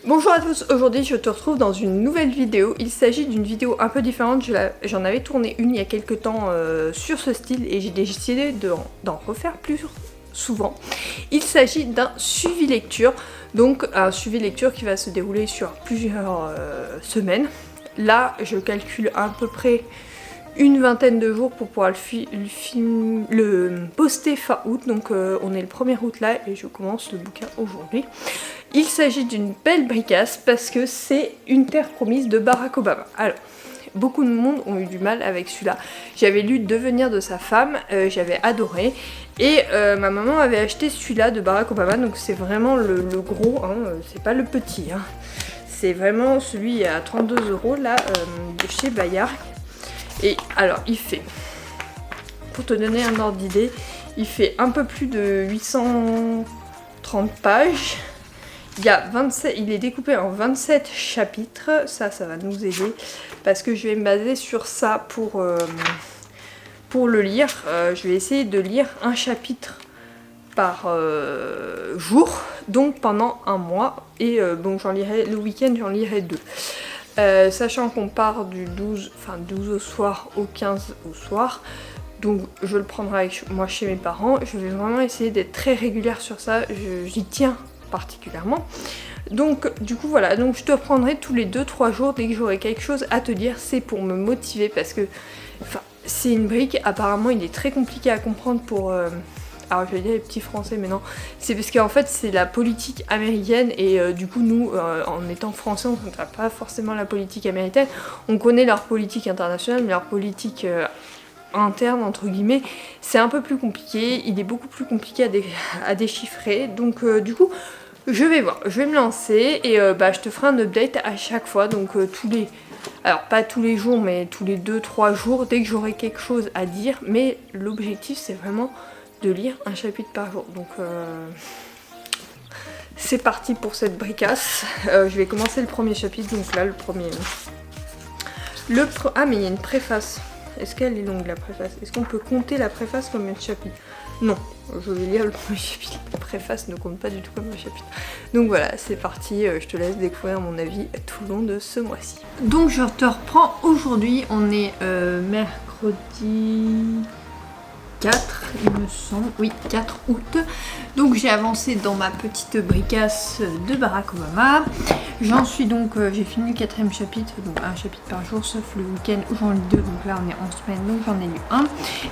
Bonjour à tous, aujourd'hui je te retrouve dans une nouvelle vidéo. Il s'agit d'une vidéo un peu différente, j'en avais tourné une il y a quelques temps sur ce style et j'ai décidé d'en refaire plus souvent. Il s'agit d'un suivi lecture, donc un suivi lecture qui va se dérouler sur plusieurs semaines. Là je calcule à peu près une vingtaine de jours pour pouvoir le poster fin août, donc on est le 1er août là et je commence le bouquin aujourd'hui. Il s'agit d'une belle bricasse parce que c'est Une terre promise de Barack Obama. Alors, beaucoup de monde ont eu du mal avec celui-là. J'avais lu Devenir de sa femme, j'avais adoré. Et ma maman avait acheté celui-là de Barack Obama, donc c'est vraiment le gros, hein, c'est pas le petit. Hein. C'est vraiment celui à 32 € là, de chez Bayard. Et alors, il fait, pour te donner un ordre d'idée, il fait un peu plus de 830 pages. Il est découpé en 27 chapitres, ça va nous aider parce que je vais me baser sur ça pour le lire. Je vais essayer de lire un chapitre par jour, donc pendant un mois, et bon, j'en lirai le week-end, j'en lirai 2. Sachant qu'on part du 12 au soir au 15 au soir, donc je le prendrai avec moi chez mes parents. Je vais vraiment essayer d'être très régulière sur ça, j'y tiens particulièrement. Donc du coup voilà, donc je te reprendrai tous les 2-3 jours dès que j'aurai quelque chose à te dire. C'est pour me motiver parce que c'est une brique, apparemment il est très compliqué à comprendre pour... alors je vais dire les petits français mais non, c'est parce qu'en fait c'est la politique américaine et du coup nous en étant français on ne connaît pas forcément la politique américaine, on connaît leur politique internationale mais leur politique interne entre guillemets c'est un peu plus compliqué, il est beaucoup plus compliqué à déchiffrer, donc du coup je vais voir, je vais me lancer et je te ferai un update à chaque fois, donc alors pas tous les jours mais tous les 2-3 jours dès que j'aurai quelque chose à dire, mais l'objectif c'est vraiment de lire un chapitre par jour, donc c'est parti pour cette bricasse. Je vais commencer le premier chapitre, donc là le premier... Ah mais il y a une préface. Est-ce qu'elle est longue la préface? Est-ce qu'on peut compter la préface comme un chapitre? Non, je vais lire le premier chapitre. La préface ne compte pas du tout comme un chapitre. Donc voilà, c'est parti, je te laisse découvrir mon avis tout le long de ce mois-ci. Donc je te reprends aujourd'hui, on est mercredi 4, il me semble, oui, 4 août. Donc j'ai avancé dans ma petite bricasse de Barack Obama. J'en suis donc, j'ai fini le 4e chapitre, donc un chapitre par jour, sauf le week-end où j'en lis 2, donc là on est en semaine, donc j'en ai lu 1.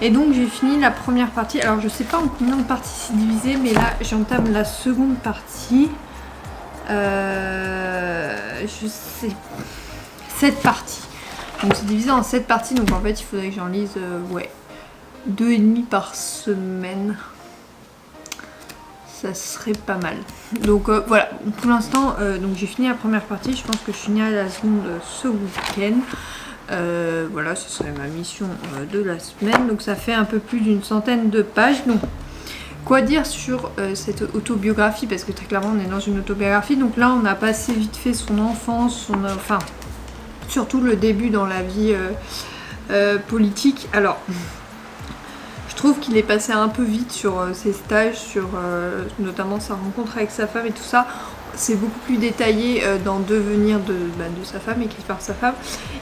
Et donc j'ai fini la première partie, alors je sais pas en combien de parties c'est divisé, mais là j'entame la seconde partie. Je sais, 7 parties. Donc c'est divisé en 7 parties, donc en fait il faudrait que j'en lise, ouais, 2,5 par semaine, ça serait pas mal. Donc voilà, pour l'instant donc j'ai fini la première partie, je pense que je finirai la seconde ce week-end. Voilà, ce serait ma mission de la semaine, donc ça fait un peu plus d'une centaine de pages. Donc quoi dire sur cette autobiographie, parce que très clairement on est dans une autobiographie, donc là on a passé vite fait son enfance, enfin surtout le début dans la vie politique. Alors je trouve qu'il est passé un peu vite sur ses stages, sur notamment sa rencontre avec sa femme et tout ça. C'est beaucoup plus détaillé dans Devenir de sa femme, écrit par sa femme.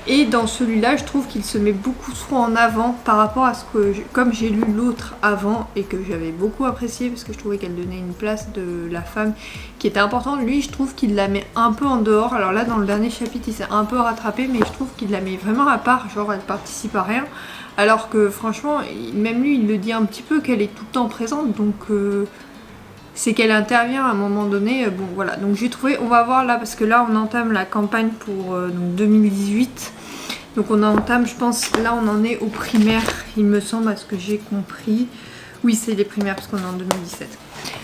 Et dans celui-là, je trouve qu'il se met beaucoup trop en avant par rapport à ce que, comme j'ai lu l'autre avant et que j'avais beaucoup apprécié parce que je trouvais qu'elle donnait une place de la femme qui était importante. Lui, je trouve qu'il la met un peu en dehors. Alors là, dans le dernier chapitre, il s'est un peu rattrapé, mais je trouve qu'il la met vraiment à part, genre elle participe à rien. Alors que franchement, même lui, il le dit un petit peu qu'elle est tout le temps présente, donc c'est qu'elle intervient à un moment donné. Bon voilà, donc j'ai trouvé, on va voir là, parce que là on entame la campagne pour donc 2018. Donc on entame, je pense, là on en est aux primaires, il me semble, à ce que j'ai compris. Oui, c'est les primaires, parce qu'on est en 2017.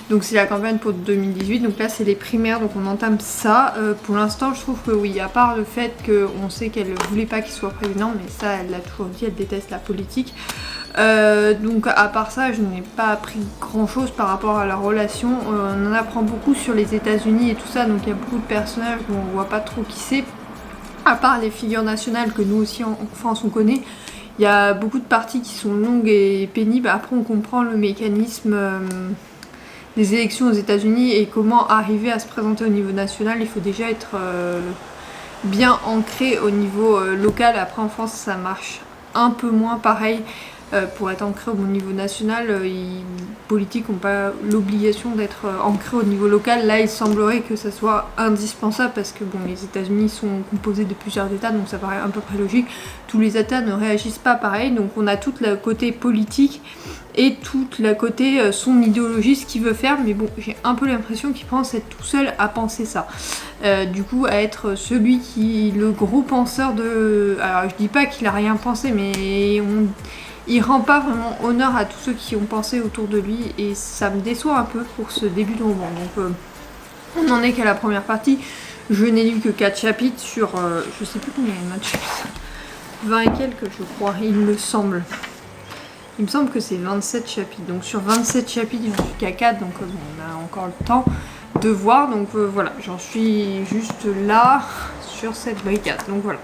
Donc c'est la campagne pour 2018, donc là c'est les primaires, donc on entame ça. Pour l'instant je trouve que oui, à part le fait qu'on sait qu'elle ne voulait pas qu'il soit président, mais ça elle l'a toujours dit, elle déteste la politique. Donc à part ça, je n'ai pas appris grand chose par rapport à leur relation. On en apprend beaucoup sur les États-Unis et tout ça, donc il y a beaucoup de personnages où on voit pas trop qui c'est. À part les figures nationales que nous aussi en France on connaît, il y a beaucoup de parties qui sont longues et pénibles. Après on comprend le mécanisme des élections aux États-Unis et comment arriver à se présenter au niveau national, il faut déjà être bien ancré au niveau local. Après en France ça marche un peu moins pareil. Pour être ancré au niveau national, les politiques n'ont pas l'obligation d'être ancrés au niveau local. Là, il semblerait que ça soit indispensable parce que bon, les États-Unis sont composés de plusieurs États, donc ça paraît à peu près logique. Tous les États ne réagissent pas pareil, donc on a tout le côté politique et tout le côté son idéologie, ce qu'il veut faire. Mais bon, j'ai un peu l'impression qu'il pense être tout seul à penser ça. Du coup, à être celui qui, le gros penseur de... Alors, je dis pas qu'il a rien pensé, mais il rend pas vraiment honneur à tous ceux qui ont pensé autour de lui et ça me déçoit un peu pour ce début de roman. Donc on n'en est qu'à la première partie. Je n'ai lu que 4 chapitres sur... je sais plus combien il y en a de chapitres. 20 et quelques je crois, il me semble. Il me semble que c'est 27 chapitres. Donc sur 27 chapitres, j'en suis qu'à 4. Donc bon, on a encore le temps de voir. Donc voilà, j'en suis juste là sur cette brigade. Donc voilà.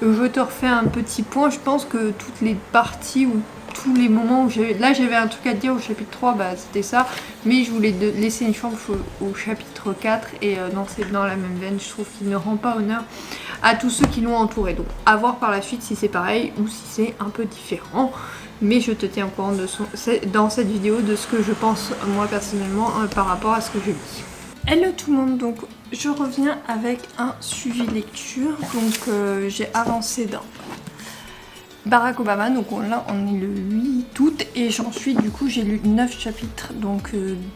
Je te refais un petit point. Je pense que toutes les parties ou tous les moments où j'avais un truc à te dire au chapitre 3, bah c'était ça. Mais je voulais laisser une chance au chapitre 4 et c'est dans la même veine. Je trouve qu'il ne rend pas honneur à tous ceux qui l'ont entouré. Donc à voir par la suite si c'est pareil ou si c'est un peu différent. Mais je te tiens au courant dans cette vidéo de ce que je pense moi personnellement par rapport à ce que je lis. Hello tout le monde, donc je reviens avec un suivi lecture. Donc j'ai avancé dans Barack Obama, donc là on est le 8 août et j'en suis, du coup j'ai lu 9 chapitres, donc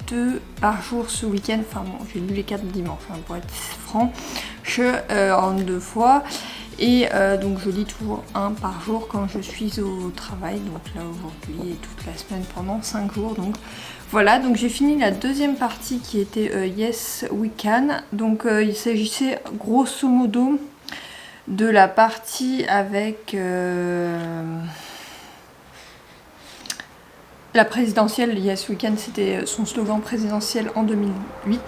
2 par jour ce week-end. Enfin bon, j'ai lu les 4 dimanches pour être franc, en 2 fois. Et donc je lis toujours 1 par jour quand je suis au travail, donc là aujourd'hui et toute la semaine pendant 5 jours. Donc voilà, donc j'ai fini la deuxième partie qui était Yes We Can. Donc il s'agissait grosso modo de la partie avec la présidentielle. Yes We Can, c'était son slogan présidentiel en 2008.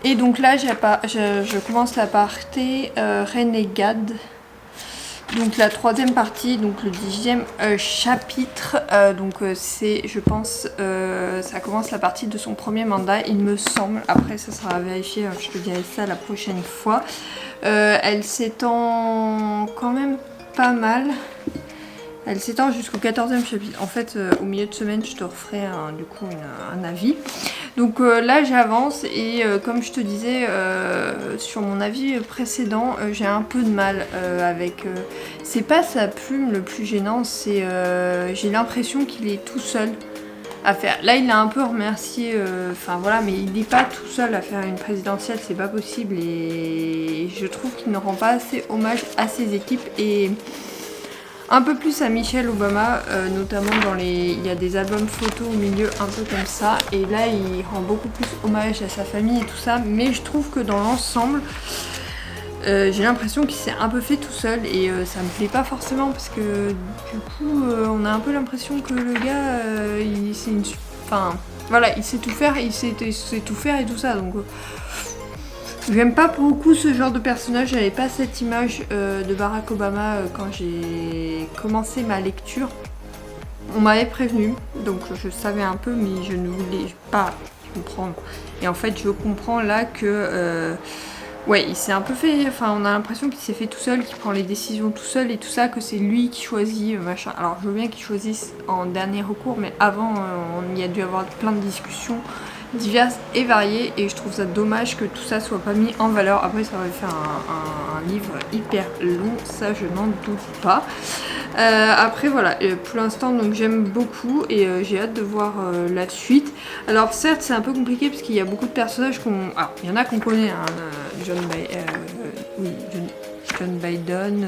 Et donc là je commence la partie Renegade. Donc la troisième partie, donc le 10e chapitre, c'est, je pense, ça commence la partie de son premier mandat, il me semble. Après ça sera à vérifier, je te dirai ça la prochaine fois. Elle s'étend quand même pas mal. Elle s'étend jusqu'au 14e chapitre. En fait, au milieu de semaine, je te referai un avis. Donc là, j'avance et comme je te disais sur mon avis précédent, j'ai un peu de mal avec... c'est pas sa plume le plus gênant, c'est j'ai l'impression qu'il est tout seul à faire. Là, il a un peu remercié, voilà, mais il n'est pas tout seul à faire une présidentielle, c'est pas possible. Et je trouve qu'il ne rend pas assez hommage à ses équipes et... un peu plus à Michelle Obama, notamment il y a des albums photos au milieu un peu comme ça, et là il rend beaucoup plus hommage à sa famille et tout ça, mais je trouve que dans l'ensemble, j'ai l'impression qu'il s'est un peu fait tout seul, et ça me plaît pas forcément, parce que du coup on a un peu l'impression que le gars, il sait tout faire, il sait tout faire et tout ça, donc... j'aime pas beaucoup ce genre de personnage, j'avais pas cette image de Barack Obama quand j'ai commencé ma lecture. On m'avait prévenu, donc je savais un peu, mais je ne voulais pas comprendre. Et en fait, je comprends là que... ouais, il s'est un peu fait... on a l'impression qu'il s'est fait tout seul, qu'il prend les décisions tout seul et tout ça, que c'est lui qui choisit, machin. Alors, je veux bien qu'il choisisse en dernier recours, mais avant, il y a dû avoir plein de discussions diverses et variées, et je trouve ça dommage que tout ça soit pas mis en valeur. Après ça aurait fait un livre hyper long, ça je n'en doute pas. Après voilà, pour l'instant donc j'aime beaucoup et j'ai hâte de voir la suite. Alors certes c'est un peu compliqué parce qu'il y a beaucoup de personnages alors il y en a qu'on connaît, hein, John Biden,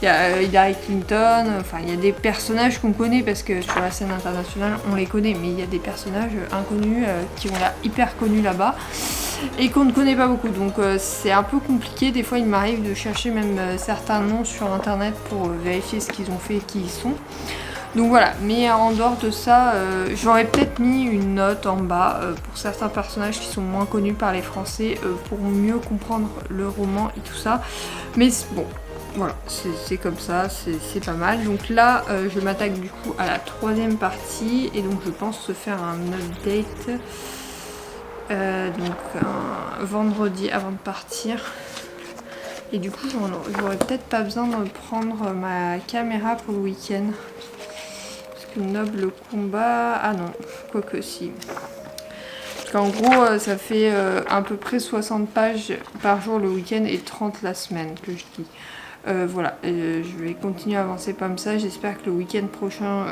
il y a Hillary Clinton, il y a des personnages qu'on connaît parce que sur la scène internationale on les connaît, mais il y a des personnages inconnus qui ont l'air hyper connus là-bas et qu'on ne connaît pas beaucoup, donc c'est un peu compliqué. Des fois il m'arrive de chercher même certains noms sur internet pour vérifier ce qu'ils ont fait et qui ils sont. Donc voilà, mais en dehors de ça, j'aurais peut-être mis une note en bas pour certains personnages qui sont moins connus par les Français pour mieux comprendre le roman et tout ça. Mais bon, voilà, c'est comme ça, c'est pas mal. Donc là, je m'attaque du coup à la troisième partie et donc je pense se faire un update donc un vendredi avant de partir. Et du coup, j'aurais peut-être pas besoin de prendre ma caméra pour le week-end. Parce que noble combat... Ah non, quoique si. Parce qu'en gros, ça fait à peu près 60 pages par jour le week-end et 30 la semaine que je dis. Voilà, je vais continuer à avancer comme ça. J'espère que le week-end prochain,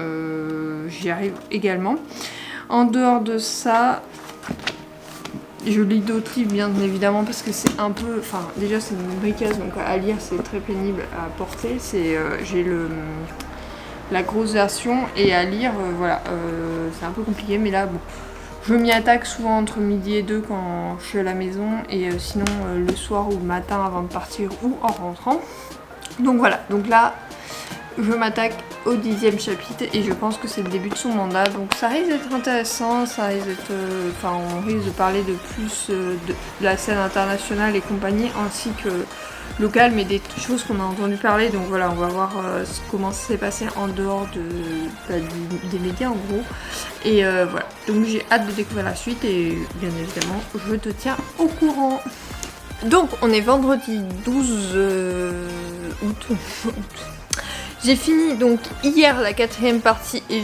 j'y arrive également. En dehors de ça... Je lis d'autres livres bien évidemment parce que c'est un peu... Enfin déjà c'est une bricasse donc à lire c'est très pénible à porter. J'ai la grosse version et à lire voilà c'est un peu compliqué mais là bon je m'y attaque souvent entre midi et 2 quand je suis à la maison et sinon le soir ou le matin avant de partir ou en rentrant. Donc voilà, donc là je m'attaque au 10e chapitre et je pense que c'est le début de son mandat, donc ça risque d'être intéressant, ça risque d'être... Enfin on risque de parler de plus de la scène internationale et compagnie ainsi que locale, mais des choses qu'on a entendu parler, donc voilà on va voir comment ça s'est passé en dehors des médias en gros, et voilà, donc j'ai hâte de découvrir la suite et bien évidemment je te tiens au courant. Donc on est vendredi 12 août. J'ai fini donc hier la 4e partie et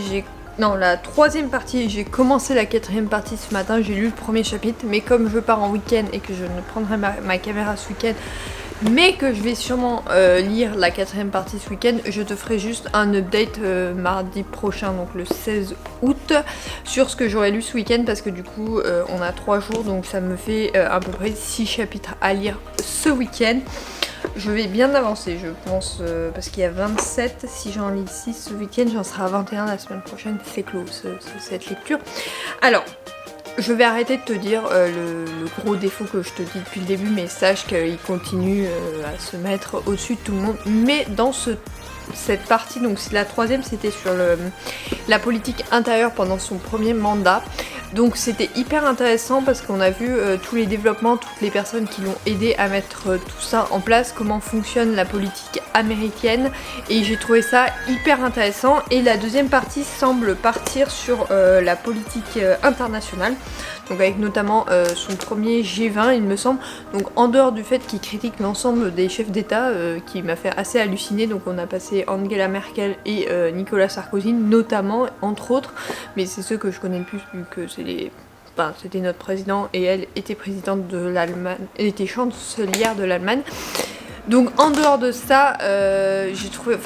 la 3e partie et j'ai commencé la 4e partie ce matin, j'ai lu le premier chapitre, mais comme je pars en week-end et que je ne prendrai ma caméra ce week-end, mais que je vais sûrement lire la 4e partie ce week-end, je te ferai juste un update mardi prochain, donc le 16 août, sur ce que j'aurai lu ce week-end, parce que du coup on a 3 jours, donc ça me fait à peu près 6 chapitres à lire ce week-end. Je vais bien avancer, je pense, parce qu'il y a 27, si j'en lis 6 ce week-end, j'en serai à 21 la semaine prochaine, c'est clos cette lecture. Alors, je vais arrêter de te dire le gros défaut que je te dis depuis le début, mais sache qu'il continue à se mettre au-dessus de tout le monde, mais dans cette partie, donc la 3e, c'était sur la politique intérieure pendant son premier mandat. Donc c'était hyper intéressant parce qu'on a vu tous les développements, toutes les personnes qui l'ont aidé à mettre tout ça en place, comment fonctionne la politique américaine, et j'ai trouvé ça hyper intéressant. Et la 2e partie semble partir sur la politique internationale, donc avec notamment son premier G20 il me semble, donc en dehors du fait qu'il critique l'ensemble des chefs d'État qui m'a fait assez halluciner, donc on a passé Angela Merkel et Nicolas Sarkozy notamment, entre autres, mais c'est ceux que je connais le plus vu que c'était notre président et elle était présidente de l'Allemagne, elle était chancelière de l'Allemagne. Donc en dehors de ça, j'ai trouvé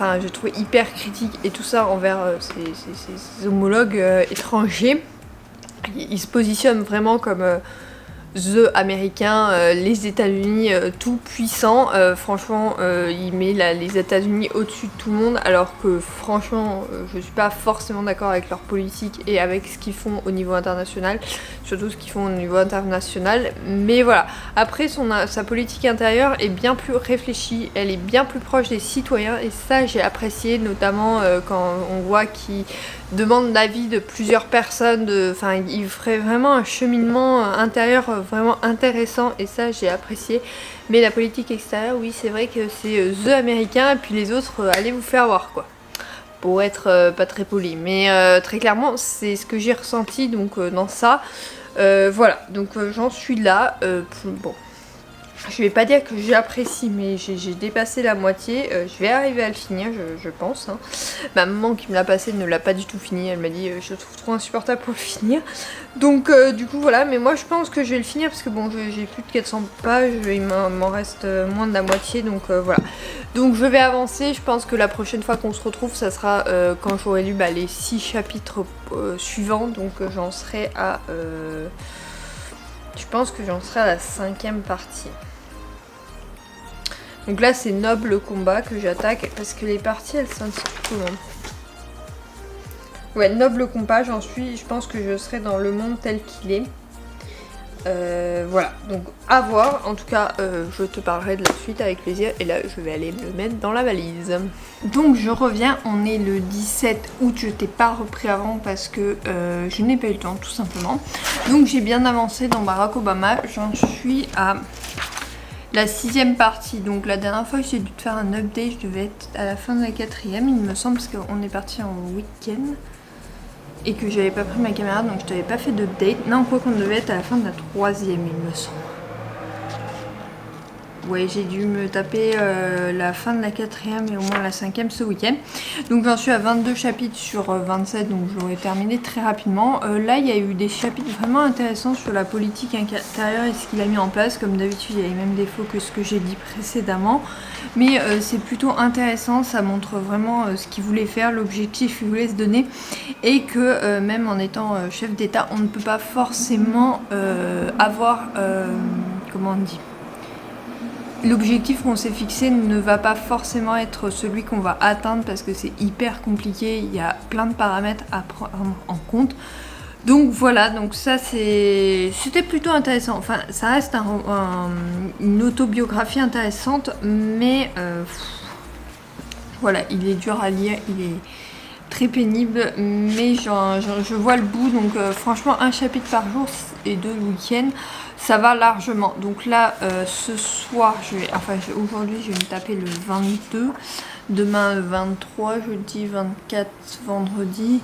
hyper critique et tout ça envers ses homologues étrangers. Il se positionne vraiment comme the américain, les États-Unis tout puissants. Franchement, il met les États-Unis au-dessus de tout le monde, alors que franchement, je suis pas forcément d'accord avec leur politique et avec ce qu'ils font au niveau international, surtout ce qu'ils font au niveau international. Mais voilà, après sa politique intérieure est bien plus réfléchie, elle est bien plus proche des citoyens et ça j'ai apprécié, notamment quand on voit qu'il demande l'avis de plusieurs personnes, il ferait vraiment un cheminement intérieur vraiment intéressant et ça j'ai apprécié. Mais la politique extérieure, oui c'est vrai que c'est the américain et puis les autres allez vous faire voir quoi, pour être pas très poli, mais très clairement c'est ce que j'ai ressenti donc dans ça. Voilà, donc j'en suis là. Bon, je vais pas dire que j'apprécie, mais j'ai dépassé la moitié. Je vais arriver à le finir, je pense. Hein. Ma maman qui me l'a passé ne l'a pas du tout fini. Elle m'a dit je te trouve trop insupportable pour le finir. Donc du coup voilà, mais moi je pense que je vais le finir parce que bon, j'ai plus de 400 pages, il m'en reste moins de la moitié, donc voilà. Donc je vais avancer. Je pense que la prochaine fois qu'on se retrouve, ça sera quand j'aurai lu les 6 chapitres suivants. Donc j'en serai à... je pense que j'en serai à la 5e partie. Donc là c'est noble combat que j'attaque parce que les parties elles s'intitulent comment ? Ouais, noble combat, j'en suis, je pense que je serai dans le monde tel qu'il est. Voilà, donc à voir. En tout cas, je te parlerai de la suite avec plaisir. Et là, je vais aller me le mettre dans la valise. Donc je reviens, on est le 17 août. Je t'ai pas repris avant parce que je n'ai pas eu le temps, tout simplement. Donc j'ai bien avancé dans Barack Obama. J'en suis à la 6e partie. Donc la dernière fois que j'ai dû te faire un update, je devais être à la fin de la 4e, il me semble, parce qu'on est parti en week-end et que j'avais pas pris ma caméra, donc je t'avais pas fait d'update. Non, quoi qu'on devait être à la fin de la 3e, il me semble. Ouais, j'ai dû me taper la fin de la 4e et au moins la 5e ce week-end. Donc j'en suis à 22 chapitres sur 27, donc je l'aurai terminé très rapidement. Là, il y a eu des chapitres vraiment intéressants sur la politique intérieure et ce qu'il a mis en place. Comme d'habitude, il y a les mêmes défauts que ce que j'ai dit précédemment. Mais c'est plutôt intéressant, ça montre vraiment ce qu'il voulait faire, l'objectif qu'il voulait se donner. Et que même en étant chef d'État, on ne peut pas forcément avoir... comment on dit ? L'objectif qu'on s'est fixé ne va pas forcément être celui qu'on va atteindre parce que c'est hyper compliqué, il y a plein de paramètres à prendre en compte. Donc voilà, donc ça c'était plutôt intéressant. Enfin, ça reste une autobiographie intéressante, mais voilà, il est dur à lire, il est très pénible, mais je vois le bout. Donc franchement, un chapitre par jour et 2 le week-end, ça va largement. Donc là, ce soir, aujourd'hui, je vais me taper le 22, demain le 23, jeudi 24, vendredi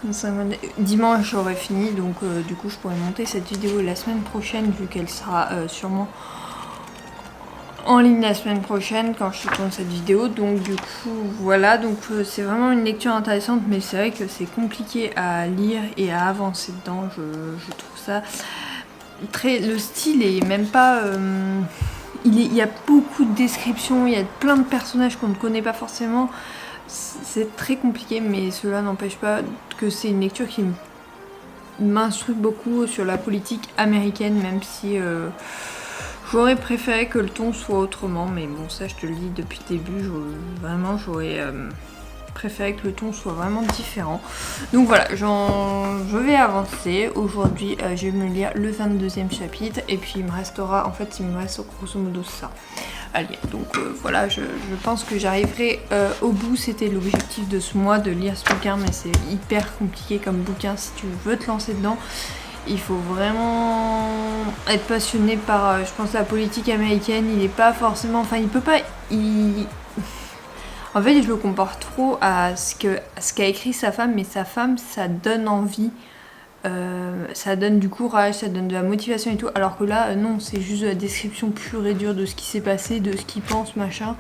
25, dimanche j'aurai fini. Donc du coup, je pourrai monter cette vidéo la semaine prochaine, vu qu'elle sera sûrement en ligne la semaine prochaine quand je tourne cette vidéo. Donc du coup voilà, donc c'est vraiment une lecture intéressante, mais c'est vrai que c'est compliqué à lire et à avancer dedans. Je trouve ça très... Le style est même pas... il y a beaucoup de descriptions, il y a plein de personnages qu'on ne connaît pas forcément. C'est très compliqué, mais cela n'empêche pas que c'est une lecture qui m'instruit beaucoup sur la politique américaine, même si... j'aurais préféré que le ton soit autrement, mais bon, ça je te le dis depuis le début, j'aurais préféré que le ton soit vraiment différent. Donc voilà, je vais avancer. Aujourd'hui, je vais me lire le 22e chapitre, et puis il me reste grosso modo ça à lire. Donc voilà, je pense que j'arriverai au bout. C'était l'objectif de ce mois, de lire ce bouquin, mais c'est hyper compliqué comme bouquin si tu veux te lancer dedans. Il faut vraiment être passionné par, je pense, la politique américaine. Il n'est pas forcément... Enfin, il peut pas... En fait, je le compare trop à ce qu'a écrit sa femme. Mais sa femme, ça donne envie. Ça donne du courage, ça donne de la motivation et tout. Alors que là, non, c'est juste de la description pure et dure de ce qui s'est passé, de ce qu'il pense, machin.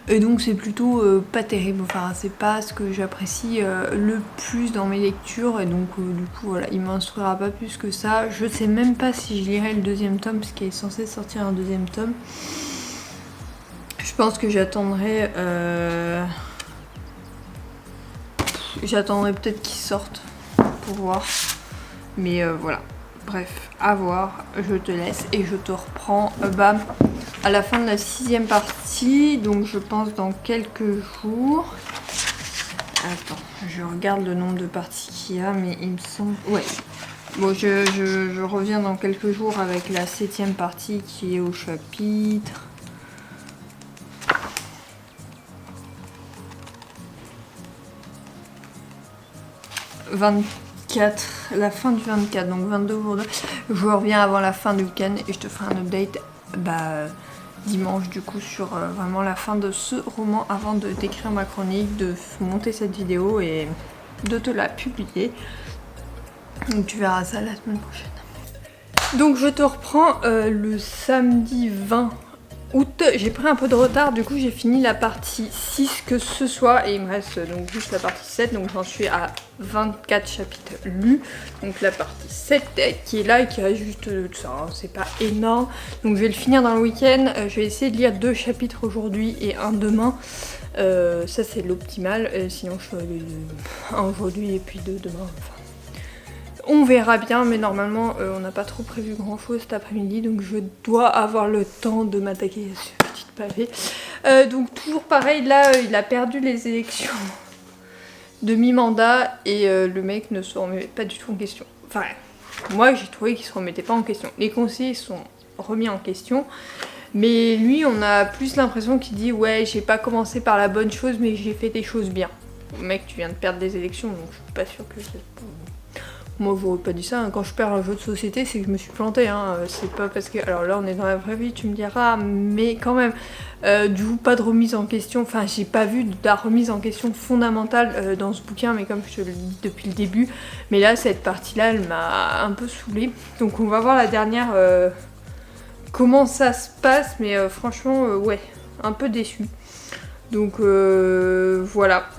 Et donc c'est plutôt pas terrible. Enfin, c'est pas ce que j'apprécie le plus dans mes lectures. Et donc du coup, voilà, il m'instruira pas plus que ça. Je sais même pas si je lirai le 2e tome, parce qu'il est censé sortir un 2e tome. Je pense que j'attendrai... J'attendrai peut-être qu'il sorte pour voir. Mais voilà, bref, à voir, je te laisse et je te reprends à la fin de la 6e partie, donc je pense dans quelques jours. Attends, je regarde le nombre de parties qu'il y a, mais il me semble... Ouais, bon, je reviens dans quelques jours avec la 7e partie qui est au chapitre... la fin du 24, donc 22 aujourd'hui. Je reviens avant la fin du week-end et je te ferai un update dimanche du coup sur vraiment la fin de ce roman avant d'écrire ma chronique, de monter cette vidéo et de te la publier. Donc tu verras ça la semaine prochaine. Donc je te reprends le samedi 20 août. J'ai pris un peu de retard, du coup j'ai fini la partie 6 que ce soir et il me reste donc juste la partie 7, donc j'en suis à 24 chapitres lus. Donc la partie 7 qui est là et qui reste juste ça, hein, c'est pas énorme. Donc je vais le finir dans le week-end. Je vais essayer de lire 2 chapitres aujourd'hui et un demain. Ça c'est l'optimal, sinon je fais un aujourd'hui et puis 2 demain. Enfin, on verra bien, mais normalement on n'a pas trop prévu grand chose cet après-midi, donc je dois avoir le temps de m'attaquer à ce petit pavé. Donc toujours pareil, là il a perdu les élections de mi-mandat et le mec ne se remet pas du tout en question. Enfin, moi j'ai trouvé qu'il se remettait pas en question. Les conseillers sont remis en question, mais lui on a plus l'impression qu'il dit ouais j'ai pas commencé par la bonne chose mais j'ai fait des choses bien. Mec, tu viens de perdre des élections, donc je suis pas sûre que c'est... Moi, vous n'aurez pas dit ça, hein. Quand je perds un jeu de société, c'est que je me suis plantée, hein. C'est pas parce que... Alors là, on est dans la vraie vie, tu me diras, mais quand même, du coup, pas de remise en question. Enfin, j'ai pas vu de la remise en question fondamentale dans ce bouquin, mais comme je te le dis depuis le début. Mais là, cette partie-là, elle m'a un peu saoulée. Donc on va voir la dernière, comment ça se passe, mais franchement, ouais, un peu déçue. Donc voilà.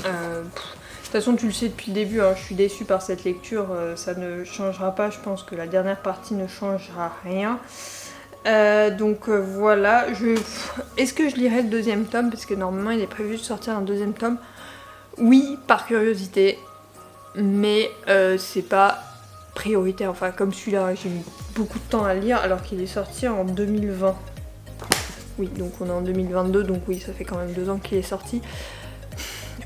De toute façon, tu le sais depuis le début, hein, je suis déçue par cette lecture, ça ne changera pas, je pense que la dernière partie ne changera rien. Donc voilà, est-ce que je lirai le deuxième tome? Parce que normalement il est prévu de sortir un deuxième tome. Oui, par curiosité, mais c'est pas prioritaire. Enfin, comme celui-là, j'ai mis beaucoup de temps à le lire alors qu'il est sorti en 2020. Oui, donc on est en 2022, donc oui, ça fait quand même 2 ans qu'il est sorti.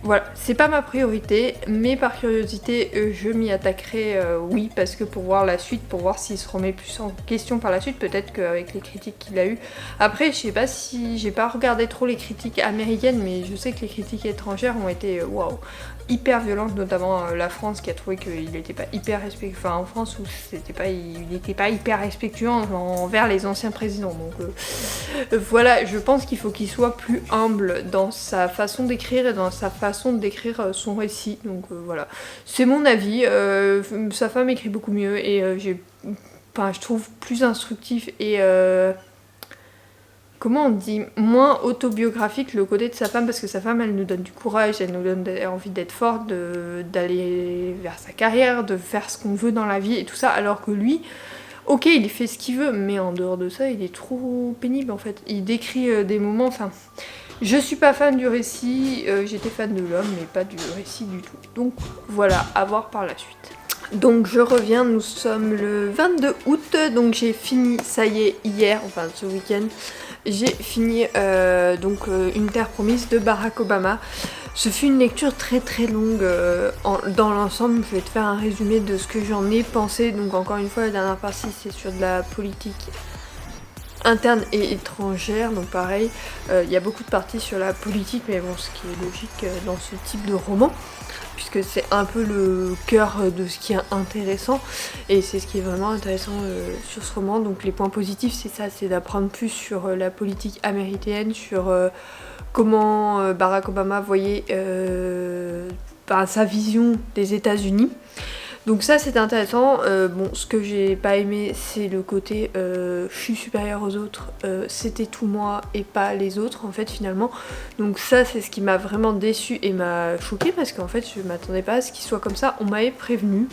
Voilà, c'est pas ma priorité, mais par curiosité, je m'y attaquerai, oui, parce que pour voir la suite, pour voir s'il se remet plus en question par la suite, peut-être qu'avec les critiques qu'il a eues. Après, je sais pas si j'ai pas regardé trop les critiques américaines, mais je sais que les critiques étrangères ont été, waouh, hyper violentes, notamment la France qui a trouvé qu'il n'était pas hyper respectueux, enfin en France où il n'était pas hyper respectueux envers les anciens présidents. Donc voilà, je pense qu'il faut qu'il soit plus humble dans sa façon d'écrire et dans sa façon de décrire son récit. Donc voilà, c'est mon avis. Sa femme écrit beaucoup mieux et je trouve plus instructif et comment on dit, moins autobiographique le côté de sa femme, parce que sa femme elle nous donne du courage, elle nous donne envie d'être forte, d'aller vers sa carrière, de faire ce qu'on veut dans la vie et tout ça, alors que lui, ok, il fait ce qu'il veut, mais en dehors de ça, il est trop pénible en fait. Il décrit des moments, enfin, je suis pas fan du récit, j'étais fan de l'homme, mais pas du récit du tout. Donc voilà, à voir par la suite. Donc je reviens, nous sommes le 22 août, donc j'ai fini, ça y est, hier, enfin ce week-end, j'ai fini Une Terre Promise de Barack Obama. Ce fut une lecture très très longue dans l'ensemble. Je vais te faire un résumé de ce que j'en ai pensé. Donc encore une fois, la dernière partie c'est sur de la politique interne et étrangère. Donc pareil, il y a beaucoup de parties sur la politique, mais bon, ce qui est logique dans ce type de roman, puisque c'est un peu le cœur de ce qui est intéressant, et c'est ce qui est vraiment intéressant sur ce roman. Donc les points positifs, c'est ça, c'est d'apprendre plus sur la politique américaine, sur comment Barack Obama voyait sa vision des États-Unis. Donc ça c'était intéressant. Bon, ce que j'ai pas aimé c'est le côté je suis supérieure aux autres, c'était tout moi et pas les autres en fait finalement. Donc ça c'est ce qui m'a vraiment déçue et m'a choquée, parce qu'en fait je m'attendais pas à ce qu'il soit comme ça. On m'avait prévenu,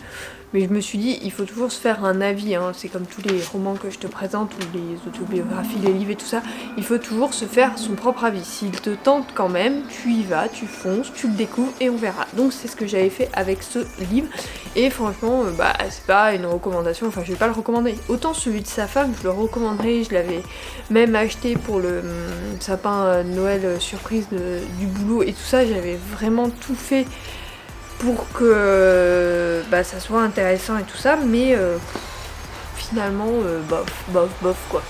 mais je me suis dit il faut toujours se faire un avis, hein. C'est comme tous les romans que je te présente, ou les autobiographies, les livres et tout ça, il faut toujours se faire son propre avis. S'il te tente quand même, tu y vas, tu fonces, tu le découvres et on verra. Donc c'est ce que j'avais fait avec ce livre, et franchement c'est pas une recommandation, enfin je vais pas le recommander. Autant celui de sa femme je le recommanderais, je l'avais même acheté pour le sapin Noël surprise du boulot et tout ça, j'avais vraiment tout fait pour que ça soit intéressant et tout ça, mais finalement bof quoi.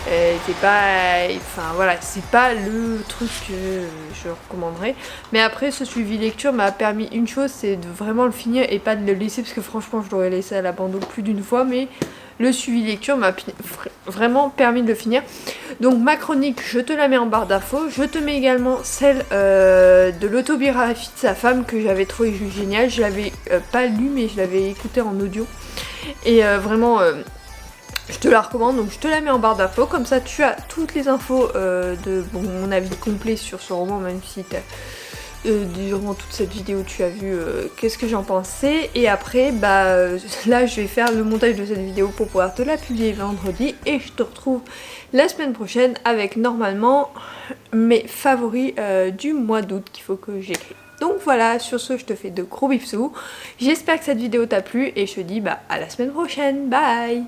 C'est pas, enfin voilà, c'est pas le truc que je recommanderais. Mais après, ce suivi lecture m'a permis une chose, c'est de vraiment le finir et pas de le laisser, parce que franchement je l'aurais laissé à l'abandon plus d'une fois, mais le suivi lecture m'a vraiment permis de le finir. Donc ma chronique, je te la mets en barre d'infos. Je te mets également celle de l'autobiographie de sa femme que j'avais trouvé géniale. Je l'avais pas lu, mais je l'avais écouté en audio. Et vraiment... je te la recommande, donc je te la mets en barre d'infos, comme ça tu as toutes les infos de mon avis complet sur ce roman, même si durant toute cette vidéo tu as vu qu'est-ce que j'en pensais. Et après là je vais faire le montage de cette vidéo pour pouvoir te la publier vendredi, et je te retrouve la semaine prochaine avec normalement mes favoris du mois d'août qu'il faut que j'écris. Donc voilà, sur ce je te fais de gros bisous, j'espère que cette vidéo t'a plu et je te dis à la semaine prochaine, bye.